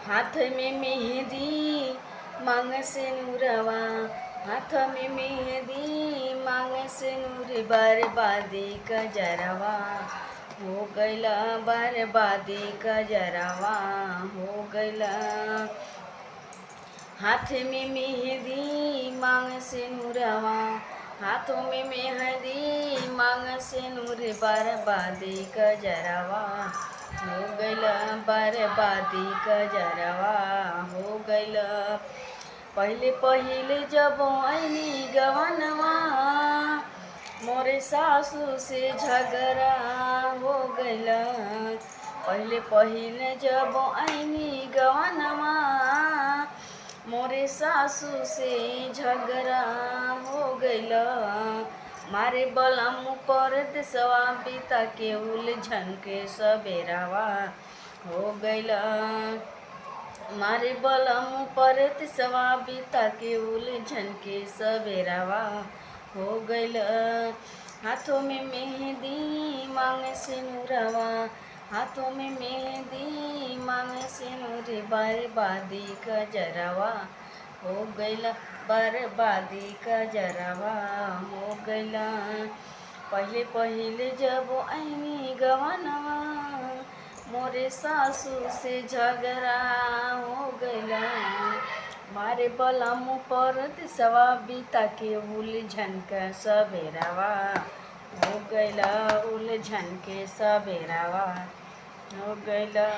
हाथ में मेहंदी मांग से नूरवा, हाथ में मेहंदी मांग से नूर, बर्बादी का जरवा हो गइला, बर्बादी का जरवा हो गइला। हाथ में मेहंदी मांग से नूरवा, हाथों में मेहंदी मांग से नूर, बर्बादी का जरवा हो गइला, बर्बादी का जरवा हो गइला। पहिले पहिले जब आईनी गवनवा, मोरे सासू से झगड़ा हो गइला। पहिले पहिले जब आईनी गवनवा, मोरे सासू से झगड़ा हो गइला। मारे बलम पर देसवा बीता के उलझन के सबेरावा हो गइला। मारे बलम पर देसवा बीता के उलझन के सबेरावा हो गइला। हाथों में मेहंदी मांगे से नूरवा, हाथों में मेहंदी मांगे से नूर, बर्बादी का जरवा हो गइला, बर्बादी का जरवा हो गइला। पहिले पहिले जब आईनी गवनवा, मोरे सासू से झगड़ा हो गइला। मारे बलम पर देसवा बीता के उलझन का सबेरावा हो गइला, उलझन के सबेरावा हो गइला।